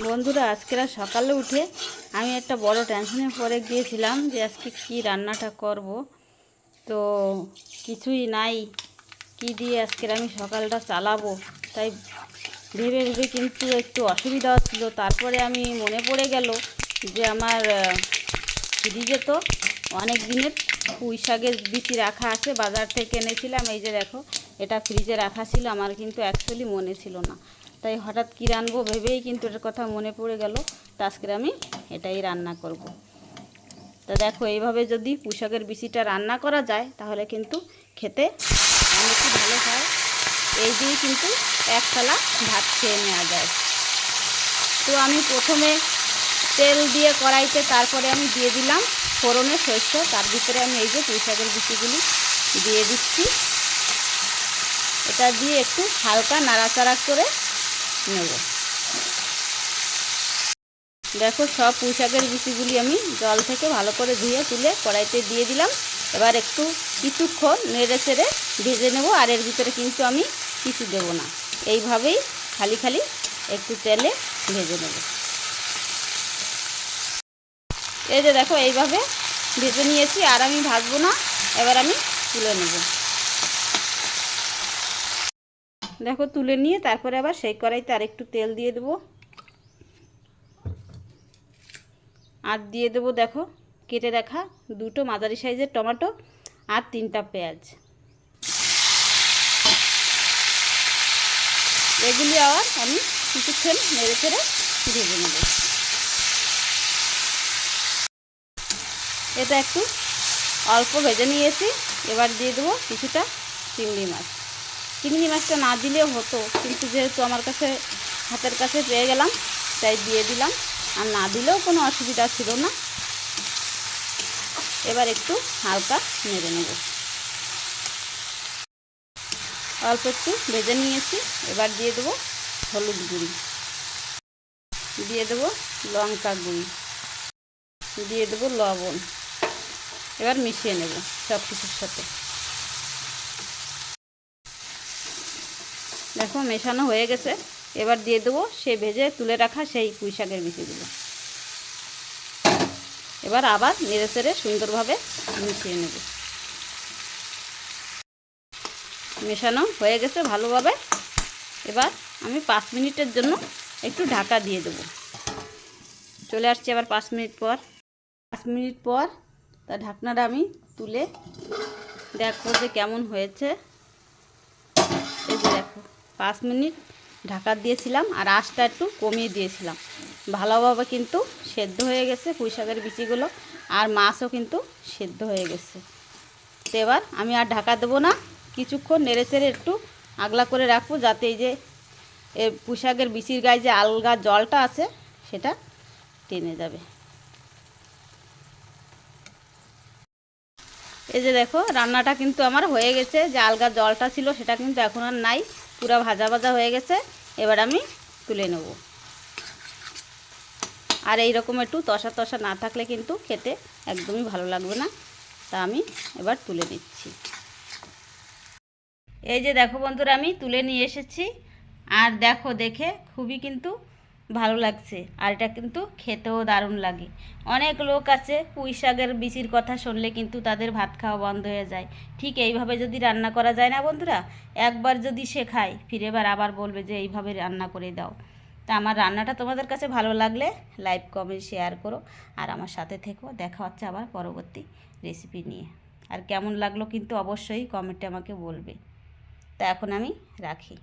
বন্ধুরা, আজকে সকালে উঠে আমি একটা বড় টেনশনে পড়ে গিয়েছিলাম যে আজকে কি রান্নাটা করব। তো কিছুই নাই, কি দিয়ে আজকে আমি সকালটা চালাবো, তাই ভেবে ভেবে কিন্তু একটু অসুবিধা হচ্ছিল। তারপরে আমি মনে পড়ে গেল যে আমার ফ্রিজে তো অনেক দিনের পুঁই শাকের বিচি রাখা আছে, বাজার থেকে এনেছিলাম। এই যে দেখো, এটা ফ্রিজে রাখা ছিল, আমার কিন্তু অ্যাকচুয়ালি মনে ছিল না। তাই হঠাৎ কী রানবো ভেবেই কিন্তু এটার কথা মনে পড়ে গেল। তো আজকে আমি এটাই রান্না করব। তো দেখো, এইভাবে যদি পুঁই শাকের বিচিটা রান্না করা যায় তাহলে কিন্তু খেতে অনেকই ভালো হয়। এই দিয়েই কিন্তু এক থালা ভাত খেয়ে নেওয়া যায়। তো আমি প্রথমে তেল দিয়ে কড়াইতে, তারপরে আমি দিয়ে দিলাম ফোড়নে সরষে, তার ভিতরে আমি এই যে পুঁই শাকের বিচিগুলি দিয়ে দিচ্ছি। এটা দিয়ে একটু হালকা নাড়াচাড়া করে নেব। দেখো, সব পুঁই শাকের বিচিগুলি আমি জল থেকে ভালো করে ধুয়ে তুলে কড়াইতে দিয়ে দিলাম। এবার একটু কিছুক্ষণ নেড়ে চেড়ে ভেজে নেব। আর এর ভিতরে কিন্তু আমি কিছু দেব না, এইভাবেই খালি খালি একটু তেলে ভেজে নেব। এই যে দেখো, এইভাবে ভেজে নিয়েছি, আর আমি ভাজবো না। এবার আমি তুলে নেব। দেখো, তুলে নিয়ে তারপরে আবার সেই কড়াইতে আর একটু তেল দিয়ে দেবো। আর দিয়ে দেবো দেখো, কেটে রাখা দুটো মাঝারি সাইজের টমেটো আর 3টা পেঁয়াজ। এগুলি আবার আমি কিছুক্ষণ নেড়ে চেড়ে ভেজে নেব। এটা একটু অল্প ভেজে নিয়েছি। এবার দিয়ে দেবো কিছুটা চিংড়ি মাছ। চিংড়ি মাছটা না দিলেও হতো, কিন্তু যেহেতু আমার কাছে হাতের কাছে পেয়ে গেলাম তাই দিয়ে দিলাম। আর না দিলেও কোনো অসুবিধা ছিল না। এবার একটু হালকা নেড়ে নেব। অল্প একটু ভেজে নিয়েছি। এবার দিয়ে দেবো হলুদ গুঁড়ি, দিয়ে দেবো লঙ্কা গুঁড়ি, দিয়ে দেবো লবণ। এবার মিশিয়ে নেব সব কিছুর সাথে। দেখো, মেশানো হয়ে গেছে। এবার দিয়ে দেবো সে ভেজে তুলে রাখা সেই পুঁই শাকের বিচিগুলো। এবার আবার নেড়ে চেড়ে সুন্দরভাবে মিশিয়ে নেব। মেশানো হয়ে গেছে ভালোভাবে। এবার আমি 5 মিনিটের জন্য একটু ঢাকা দিয়ে দেব। চলে আসছি আবার 5 মিনিট পর। 5 মিনিট পর তা ঢাকনাটা আমি তুলে দেখো যে কেমন হয়েছে। এই যে দেখো, 5 মিনিট ঢাকা দিয়েছিলাম আর আঁচটা একটু কমিয়ে দিয়েছিলাম। ভালোভাবে কিন্তু সেদ্ধ হয়ে গেছে পুঁই শাকের বিচিগুলো, আর মাছও কিন্তু সেদ্ধ হয়ে গেছে। তো এবার আমি আর ঢাকা দেবো না, কিছুক্ষণ নেড়ে চেড়ে একটু আগলা করে রাখবো, যাতে এই যে পুঁই শাকের বিচির গায়ে যে আলগা জলটা আছে সেটা টেনে যাবে। এই যে দেখো, রান্নাটা কিন্তু আমার হয়ে গেছে। যে আলগা জলটা ছিল সেটা কিন্তু এখন আর নাই, পুরো ভাজা ভাজা হয়ে গেছে। এবার আমি তুলে নেব। আর এই রকম একটু তসা তসা না থাকলে কিন্তু খেতে একদমই ভালো লাগবে না। তা আমি এবার তুলে নিচ্ছি। এই যে দেখো বন্ধুরা, আমি তুলে নিয়ে এসেছি। আর দেখো, দেখে খুবই কিন্তু ভালো লাগছে, আর এটা কিন্তু খেতেও দারুণ লাগে। অনেক লোক আছে পুঁই শাকের বিচির কথা শুনলে কিন্তু তাদের ভাত খাওয়া বন্ধ হয়ে যায়। ঠিক এইভাবে যদি রান্না করা যায় না বন্ধুরা, একবার যদি সে খায় ফিরেবার আবার বলবে যে এইভাবে রান্না করে দাও। তা আমার রান্নাটা তোমাদের কাছে ভালো লাগলে লাইক কমেন্ট শেয়ার করো, আর আমার সাথে থেকো। দেখা হচ্ছে আবার পরবর্তী রেসিপি নিয়ে। আর কেমন লাগলো কিন্তু অবশ্যই কমেন্টে আমাকে বলবে। তা এখন আমি রাখি।